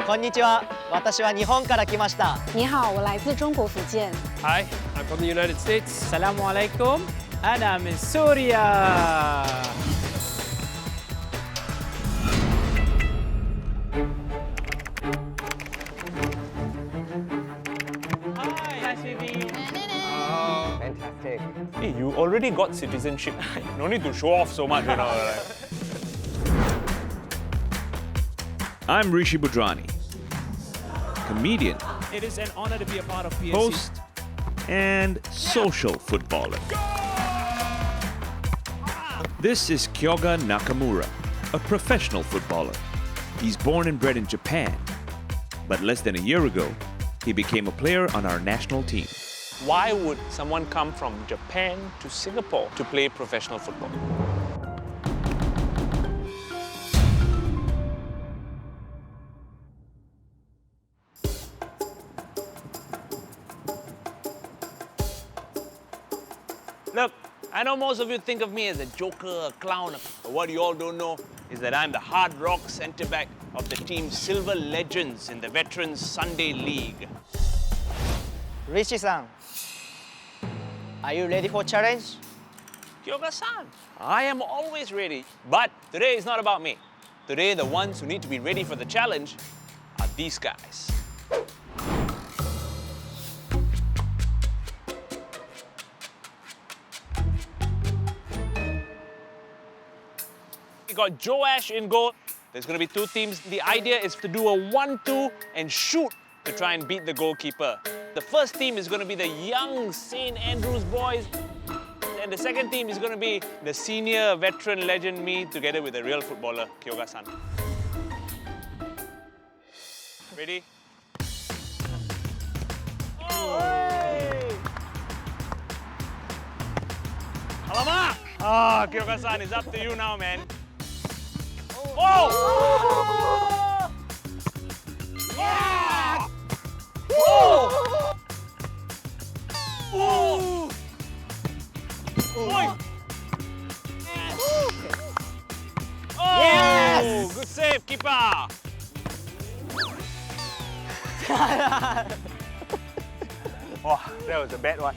こんにちは。私は日本から来ました。你好，我来自中国福建。 Hi, I'm from the United States. Assalamu alaikum. أنا من سوريا. Hi, nice meeting you. Fantastic. Hey, you already got citizenship. No need to show off so much, you know. I'm Rishi Budrani, comedian, It is an honor to be a part of PSC. host, and social footballer. This is Kyoga Nakamura, a professional footballer. He's born and bred in Japan, but less than a year ago, he became a player on our national team. Why would someone come from Japan to Singapore to play professional football? Look, I know most of you think of me as a joker, a clown, but what you all don't know is that I'm the hard rock centre-back of the team's silver legends in the Veterans Sunday League. Rishi-san, are you ready for challenge? Kyoga-san, I am always ready. But today is not about me. Today, the ones who need to be ready for the challenge are these guys. We got Joash in goal. There's going to be two teams. The idea is to do a 1-2 and shoot to try and beat the goalkeeper. The first team is going to be the young St. Andrews boys. And the second team is going to be the senior veteran legend me together with a real footballer, Kyoga-san. Ready? Oh, hey! Alamak! Ah, Kyoga-san, it's up to you now, man. Oh! Yeah! Oh! Oh! Oi! Yes! Oh! Yes! Good save, keeper! Oh, that was a bad one.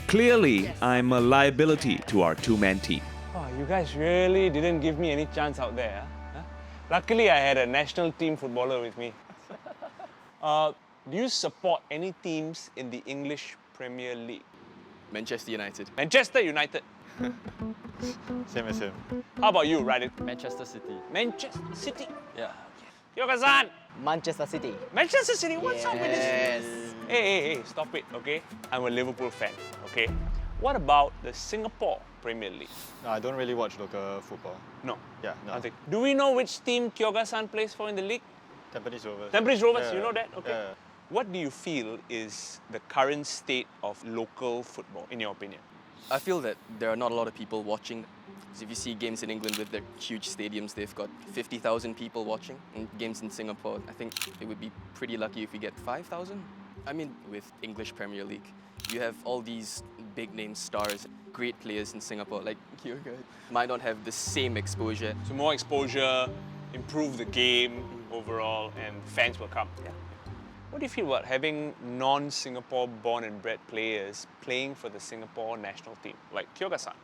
Clearly, I'm a liability to our two-man team. Oh, you guys really didn't give me any chance out there. Huh? Luckily, I had a national team footballer with me. Do you support any teams in the English Premier League? Manchester United. Manchester United. Same as him. How about you, Radit? Manchester City. Manchester City. Yeah. Kyoga-san, Manchester City. Manchester City, what's up with Yes. this? Hey, stop it, okay? I'm a Liverpool fan, okay? What about the Singapore Premier League? No, I don't really watch local football. No. Yeah, no. Nothing. Do we know which team Kyoga-san plays for in the league? Tampines Rovers. Tampines Rovers, Yeah, you know that? Okay. yeah. What do you feel is the current state of local football, in your opinion? I feel that there are not a lot of people watching. Because if you see games in England with their huge stadiums, they've got 50,000 people watching. And games in Singapore, I think it would be pretty lucky if we get 5,000. I mean, with English Premier League, you have all these big name stars, great players in Singapore, like Kyoga, might not have the same exposure. So more exposure, improve the game overall, and fans will come. Yeah. What do you feel about having non-Singapore born and bred players playing for the Singapore national team, like Kyoga-san?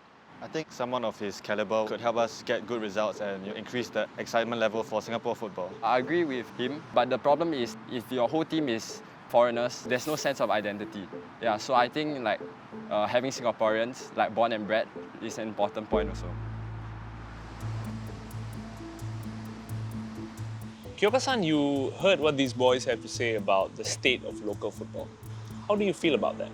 I think someone of his caliber could help us get good results and increase the excitement level for Singapore football. I agree with him, but the problem is if your whole team is foreigners, there's no sense of identity. Yeah, so I think like having Singaporeans like born and bred is an important point also. Kyoga-san, you heard what these boys have to say about the state of local football. How do you feel about that?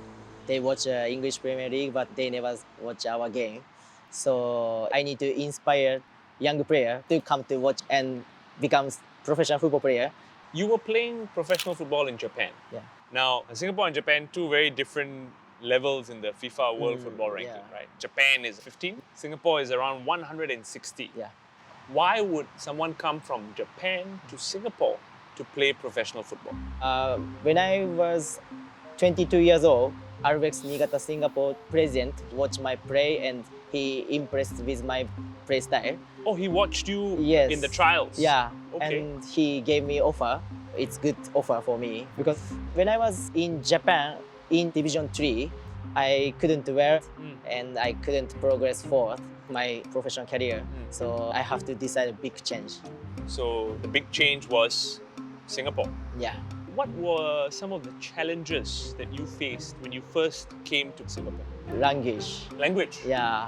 They watch English Premier League, but they never watch our game. So I need to inspire young player to come to watch and become professional football player. You were playing professional football in Japan. Yeah. Now, Singapore and Japan, two very different levels in the FIFA World Football Ranking, yeah. right? Japan is 15, Singapore is around 160. Yeah. Why would someone come from Japan to Singapore to play professional football? When I was 22 years old, Arbex Niigata Singapore president watched my play and he impressed with my play style. Oh, he watched you Yes. in the trials? Yeah, Okay. and he gave me offer. It's good offer for me because when I was in Japan in Division 3, I couldn't wear and I couldn't progress forward my professional career. So I have to decide a big change. So the big change was Singapore. Yeah. What were some of the challenges that you faced when you first came to Singapore? Language. Language. Yeah,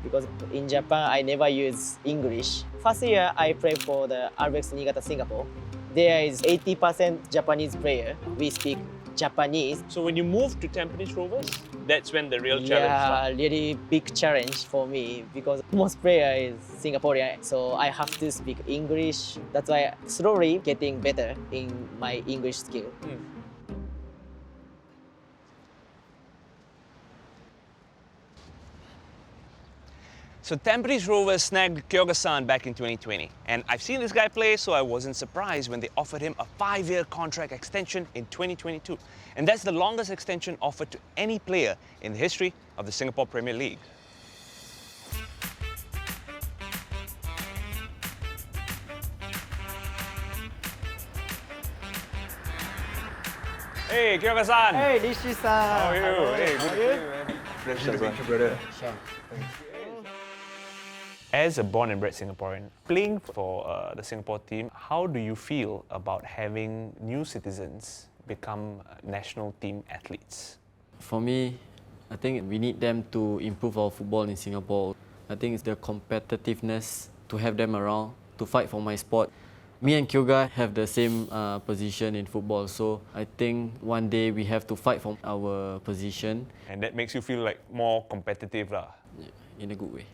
because in Japan I never use English. First year I played for the RX Niigata Singapore. There is 80% Japanese player. We speak Japanese. So when you moved to Tampines Rovers, that's when the real challenge started. Yeah, really big challenge for me because most player is Singaporean, so I have to speak English. That's why slowly getting better in my English skill. So Tampines Rovers snagged Kyoga back in 2020. And I've seen this guy play, so I wasn't surprised when they offered him a 5-year contract extension in 2022. And that's the longest extension offered to any player in the history of the Singapore Premier League. Hey, Kyoga-san! Hey, Rishi-san. How are you? Hey, good to see you, man. Pleasure to meet you, brother. As a born and bred Singaporean, playing for the Singapore team, how do you feel about having new citizens become national team athletes? For me, I think we need them to improve our football in Singapore. I think it's the competitiveness to have them around, to fight for my sport. Me and Kyoga have the same position in football, so I think one day we have to fight for our position. And that makes you feel like more competitive lah. In a good way.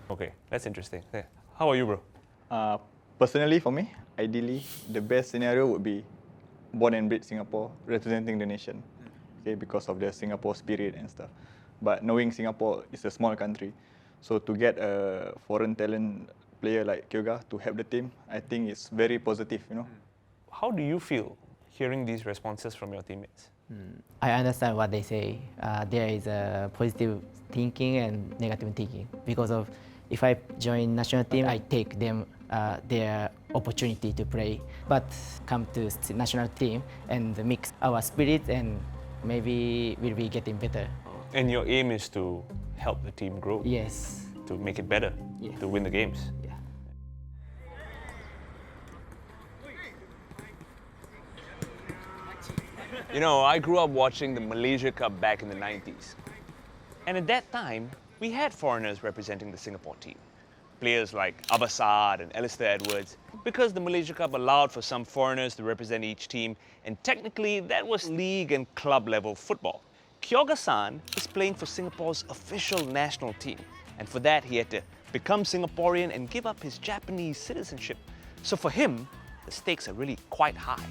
Okay, that's interesting. Yeah. How are you, bro? Personally, for me, ideally, the best scenario would be born and bred Singapore, representing the nation, okay, because of the Singapore spirit and stuff. But knowing Singapore is a small country, so to get a foreign talent player like Kyoga to help the team, I think it's very positive, you know. How do you feel hearing these responses from your teammates? I understand what they say. There is a positive thinking and negative thinking because of if I join national team, I take them their opportunity to play. But come to national team and mix our spirit and maybe we'll be getting better. And your aim is to help the team grow? Yes. To make it better? Yes. To win the games? Yeah. You know, I grew up watching the Malaysia Cup back in the 90s. And at that time, we had foreigners representing the Singapore team. Players like Abasad and Alistair Edwards, because the Malaysia Cup allowed for some foreigners to represent each team, and technically that was league and club level football. Kyoga-san is playing for Singapore's official national team, and for that he had to become Singaporean and give up his Japanese citizenship. So for him, the stakes are really quite high.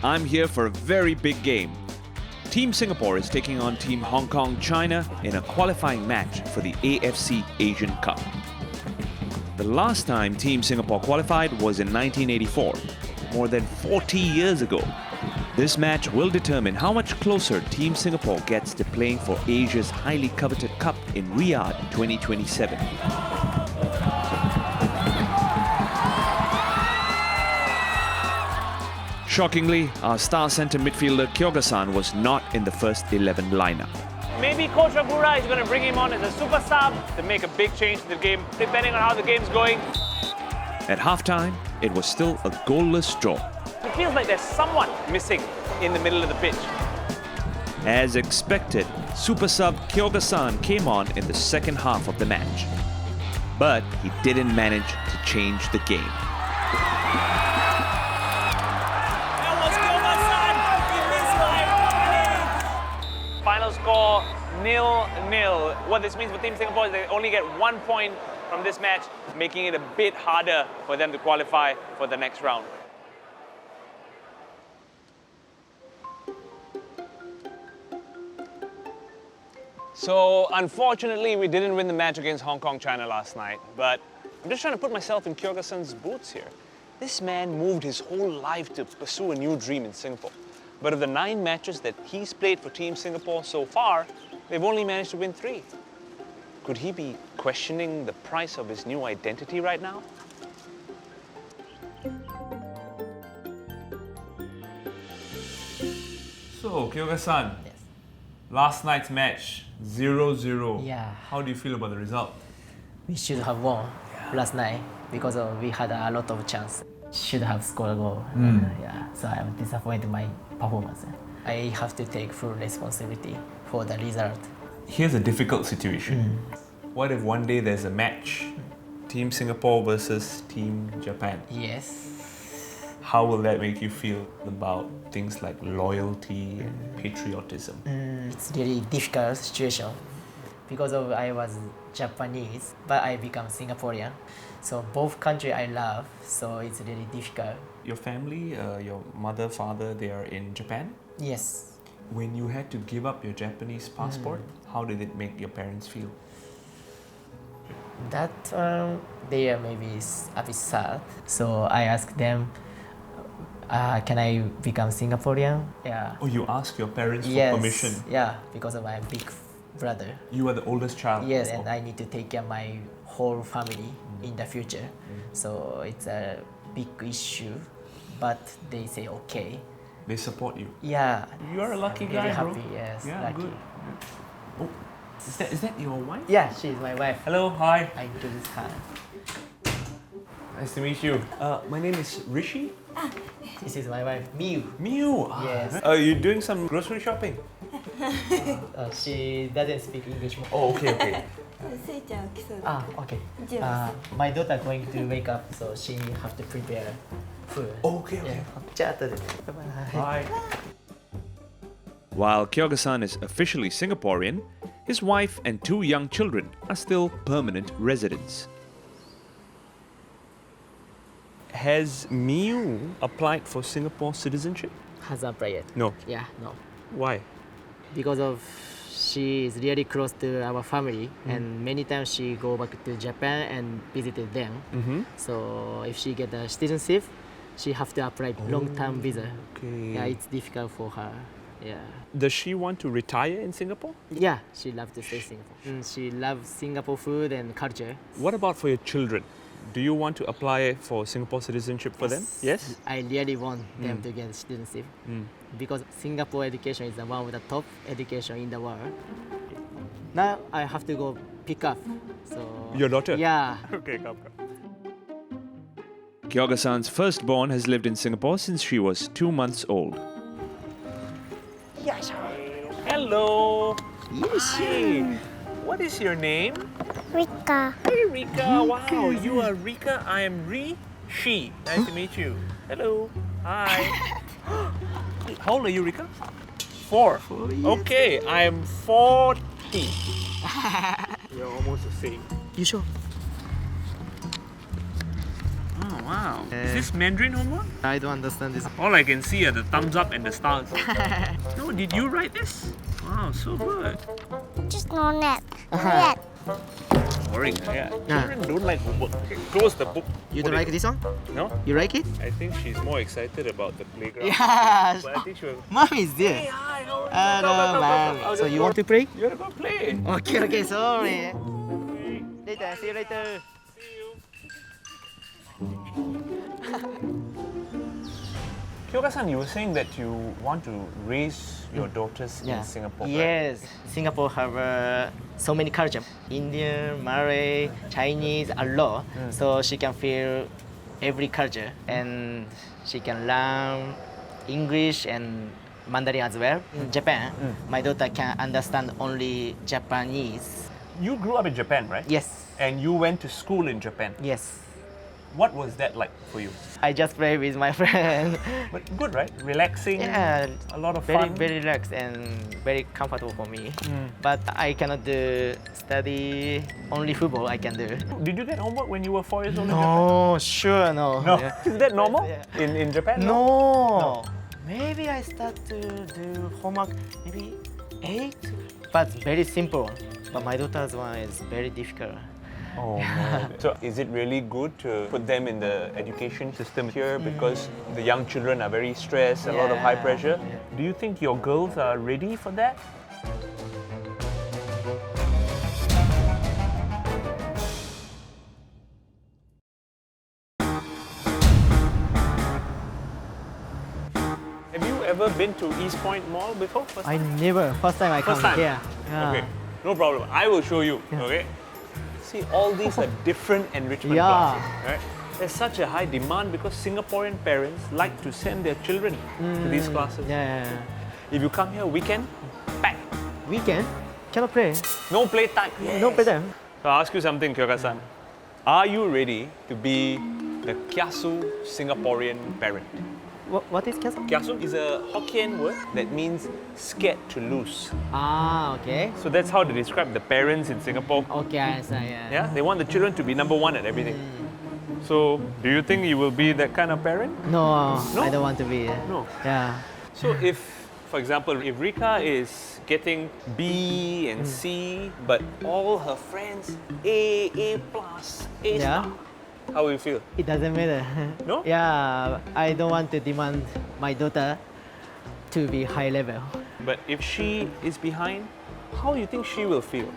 I'm here for a very big game. Team Singapore is taking on Team Hong Kong China in a qualifying match for the AFC Asian Cup. The last time Team Singapore qualified was in 1984, more than 40 years ago. This match will determine how much closer Team Singapore gets to playing for Asia's highly coveted cup in Riyadh 2027. Shockingly, our star centre midfielder Kyoga-san was not in the first 11 lineup. Maybe Coach Agura is going to bring him on as a super sub to make a big change to the game, depending on how the game's going. At halftime, it was still a goalless draw. It feels like there's someone missing in the middle of the pitch. As expected, super sub Kyoga-san came on in the second half of the match. But he didn't manage to change the game. Final score 0-0. What this means for Team Singapore is they only get 1 point from this match, making it a bit harder for them to qualify for the next round. So unfortunately, we didn't win the match against Hong Kong China last night, but I'm just trying to put myself in Kyoga-san's boots here. This man moved his whole life to pursue a new dream in Singapore. But of the 9 matches that he's played for Team Singapore so far, they've only managed to win 3. Could he be questioning the price of his new identity right now? So, Kyoga-san, last night's match, 0-0. Yeah. How do you feel about the result? We should have won last night because we had a lot of chance. Should have scored a goal. Yeah, so I'm disappointed in my performance. I have to take full responsibility for the result. Here's a difficult situation. What if one day there's a match? Team Singapore versus Team Japan. Yes. How will that make you feel about things like loyalty and patriotism? It's really difficult situation because I was Japanese, but I become Singaporean. So both countries I love, so it's really difficult. Your family, your mother, father, they are in Japan? Yes. When you had to give up your Japanese passport, how did it make your parents feel? That they are maybe a bit sad. So I asked them, can I become Singaporean? Yeah. Oh, you asked your parents Yes. for permission? Yeah, because of my big brother. You are the oldest child? Yes, and I need to take care of my whole family in the future. So it's a big issue, but they say okay. They support you? Yeah. You are a lucky I'm guy, really bro. happy, yes, Yeah, lucky. good. Oh, is that your wife? Yeah, she's my wife. Hello, hi. I introduced her. Nice to meet you. My name is Rishi. This is my wife, Miu. Miu? Yes. Are you doing some grocery shopping? She doesn't speak English. Oh, okay. Okay. My daughter going to wake up, so she have to prepare food. Okay. Bye. While Kyoga-san is officially Singaporean, his wife and 2 young children are still permanent residents. Has Miu applied for Singapore citizenship? Hasn't applied yet. No. Yeah, no. Why? Because of she is really close to our family, and many times she go back to Japan and visited them. So if she get the citizenship, she have to apply long-term visa. Okay. Yeah, it's difficult for her. Yeah. Does she want to retire in Singapore? Yeah, she loves to stay Singapore. She loves Singapore food and culture. What about for your children? Do you want to apply for Singapore citizenship for them? Yes? I really want them to get citizenship because Singapore education is one of the top education in the world. Now I have to go pick up. So Your daughter? Yeah. Okay, come. Kyoga-san's firstborn has lived in Singapore since she was 2 months old. Hello. Hi. What is your name? Rika. Hey, Rika. Wow, you are Rika. I am Rishi. Nice to meet you. Hello. Hi. How old are you, Rika? 4. Okay, I am 40. You're almost the same. You sure? Oh, wow. Is this Mandarin homework? I don't understand this. All I can see are the thumbs up and the stars. No, did you write this? Wow, so good. Just no net. Net. Boring. Yeah. Children don't like homework. Okay, close the book. You don't like this one? No? You like it? I think she's more excited about the playground. Yeah. But I think she will. Mom is there. Hey, hi, how are you? Hello, mom. So you want to play? You wanna go play? Okay, sorry. Later, see you later. Kyoga-san, you were saying that you want to raise your daughters in Singapore, right? Yes, Singapore have so many cultures. Indian, Malay, Chinese, a lot. So she can feel every culture and she can learn English and Mandarin as well. In Japan, my daughter can understand only Japanese. You grew up in Japan, right? Yes. And you went to school in Japan. Yes. What was that like for you? I just play with my friend. But good, right? Relaxing. Yeah, a lot of very, fun. very relaxed and very comfortable for me. But I cannot do study. Only football I can do. Did you get homework when you were 4 years old? No, sure no. No. Yeah. Is that normal in Japan? No. Maybe I start to do homework maybe 8, but very simple. But my daughter's one is very difficult. Oh man. So is it really good to put them in the education system here because the young children are very stressed, a lot of high pressure? Do you think your girls are ready for that? Have you ever been to East Point Mall before? First I time? never. First time I First come time? here. Yeah. Okay, no problem. I will show you, okay? See, all these are different enrichment Yeah. classes, right? There's such a high demand because Singaporean parents like to send their children to these classes. Yeah. If you come here weekend, pack. Weekend? Cannot play. No play time. No play time. So I'll ask you something, Kyoga-san. Are you ready to be the Kiasu Singaporean parent? What is Kiasu? Kiasu is a Hokkien word that means scared to lose. Ah, okay. So that's how they describe the parents in Singapore. Okay, I understand. Yeah. Yeah, they want the children to be number one at everything. So, do you think you will be that kind of parent? No, No? I don't want to be. No. Yeah. So, if, for example, if Rika is getting B and C, but all her friends A plus, A star, how will you feel? It doesn't matter. No? Yeah, I don't want to demand my daughter to be high level. But if she is behind, how do you think she will feel?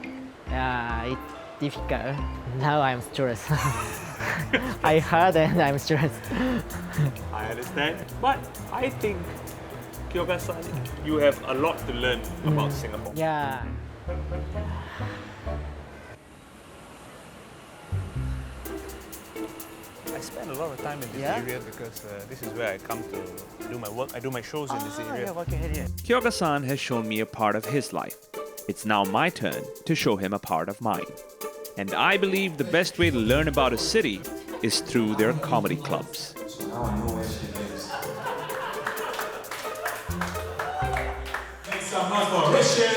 Yeah, it's difficult. Now I'm stressed. I heard and I'm stressed. I understand. But I think, Kyoga-san, you have a lot to learn about Singapore. Yeah. I spend a lot of time in this area because this is where I come to do my work. I do my shows in this area. Kyoga-san has shown me a part of his life. It's now my turn to show him a part of mine. And I believe the best way to learn about a city is through their comedy clubs. Next up, for Rishi.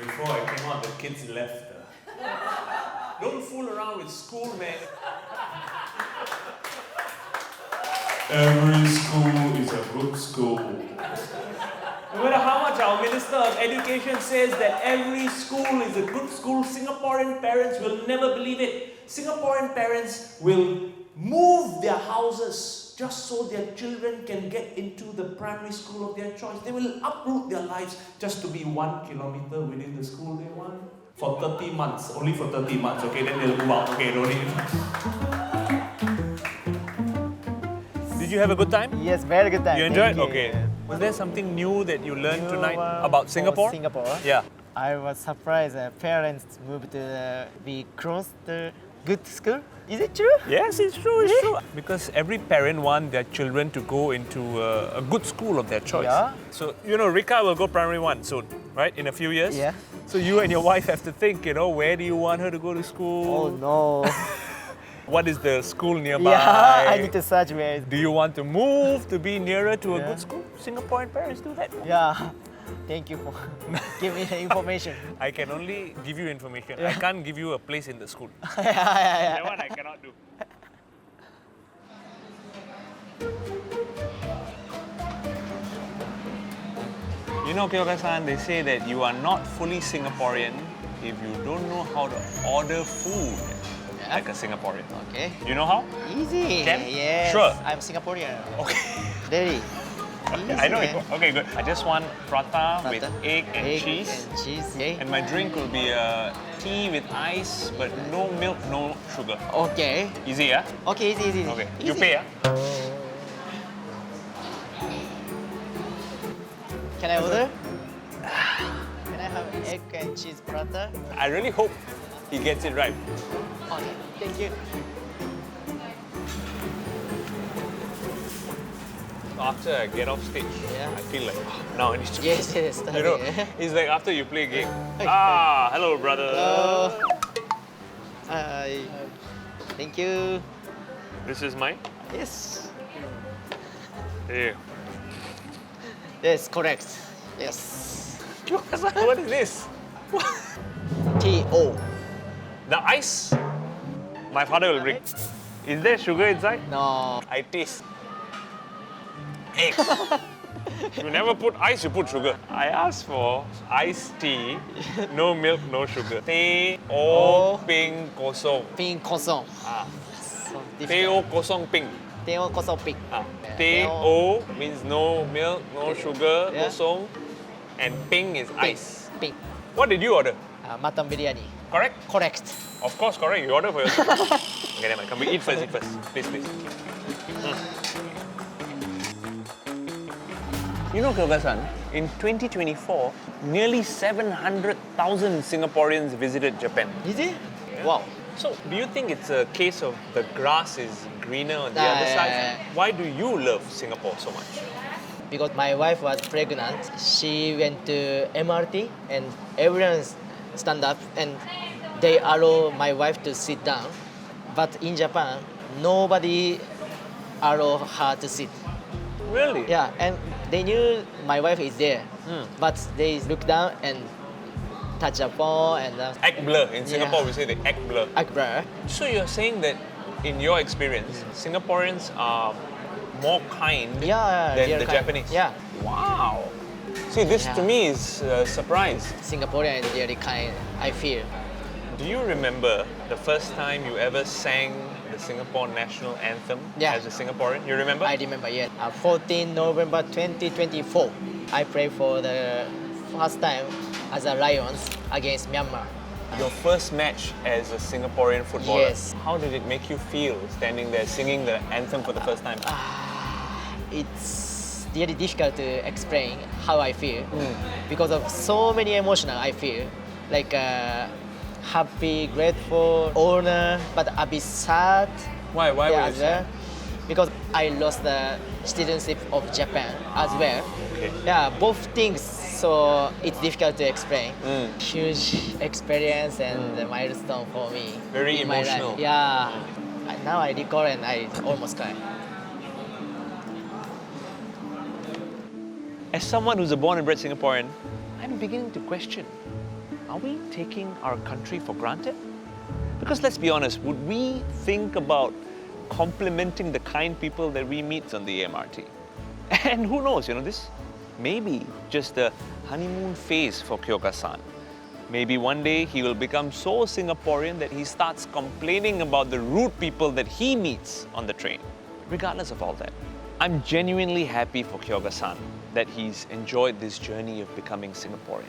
Before I came out, the kids left. Don't fool around with school, man. Every school is a good school. No matter how much our Minister of Education says that every school is a good school, Singaporean parents will never believe it. Singaporean parents will move their houses just so their children can get into the primary school of their choice. They will uproot their lives just to be 1 kilometer within the school they want. For 30 months, only for 30 months, okay? Then they'll move out, okay? Don't need. Did you have a good time? Yes, very good time. You enjoyed? Thank you. Okay. Was there something new that you learned tonight about Singapore? Singapore. Yeah. I was surprised that parents moved to be close to good school. Is it true? Yes, it's true, it's true. Because every parent wants their children to go into a good school of their choice. Yeah. So, you know, Rika will go primary 1 soon, right? In a few years. Yeah. So you and your wife have to think, you know, where do you want her to go to school? Oh no. What is the school nearby? Yeah, I need to search where. Do you want to move to be nearer to a good school? Singaporean parents do that. Yeah. Thank you for giving me the information. I can only give you information. Yeah. I can't give you a place in the school. Yeah. That one I cannot do. You know, Kyoga-san, they say that you are not fully Singaporean if you don't know how to order food like a Singaporean. Okay. You know how? Easy. Can? Yes. Sure. I'm Singaporean. Okay. Very. I know Easy, it. Okay, good. I just want prata with egg and cheese. And cheese, okay. And my drink will be tea with ice, but no milk, no sugar. Okay. Easy, yeah? Okay, easy. Okay. Easy. You pay, yeah? Can I order? Can I have egg and cheese prata? I really hope he gets it right. Okay, thank you. After I get off stage, I feel like, now I need to... Yes. You know, it's like after you play a game. Hello, brother. Hello. Hi. Thank you. This is mine? Yes. Here. Yes, correct. Yes. What is this? T-O. The ice? My father will bring. Is there sugar inside? No. I taste egg. You never put ice, you put sugar. I asked for iced tea, no milk, no sugar. Teh O ping kosong. Ping kosong. Ah. So Teh O kosong ping. Teh O kosong ping. Ah. Teh O means no milk, no sugar, Yeah. kosong. And ping is ice. Ping. What did you order? Mutton biryani. Correct? Correct. Of course, correct. You order for yourself. Okay, never mind. Come, eat first, Please, please. You know, Kyoga-san, in 2024, nearly 700,000 Singaporeans visited Japan. Is it? Wow. So, do you think it's a case of the grass is greener on the other side? Why do you love Singapore so much? Because my wife was pregnant, she went to MRT and everyone stand up and they allow my wife to sit down. But in Japan, nobody allow her to sit. Really? Yeah, and they knew my wife is there, but they look down and touch the phone and Act blur. In Singapore, we say they act blur. act blur. So you're saying that in your experience, Singaporeans are more kind than they're the kind. Japanese? Yeah. Wow. See, this to me is a surprise. Singaporean is really kind, I feel. Do you remember the first time you ever sang the Singapore National Anthem as a Singaporean? You remember? I remember, yes. 14 November 2024, I played for the first time as a Lions against Myanmar. Your first match as a Singaporean footballer. Yes. How did it make you feel standing there singing the anthem for the first time? It's really difficult to explain how I feel because of so many emotions I feel, like happy, grateful, honor, but a bit sad. Why were you as sad? well? Because I lost the citizenship of Japan as well. Okay. Yeah, both things. So it's difficult to explain. Huge experience and a milestone for me. Very in my emotional. life. Yeah. Now I recall and I almost cry. As someone who's a born and bred Singaporean, I'm beginning to question, are we taking our country for granted? Because let's be honest, would we think about complimenting the kind people that we meet on the MRT? And who knows, this may be just the honeymoon phase for Kyoga-san. Maybe one day he will become so Singaporean that he starts complaining about the rude people that he meets on the train. Regardless of all that, I'm genuinely happy for Kyoga-san that he's enjoyed this journey of becoming Singaporean.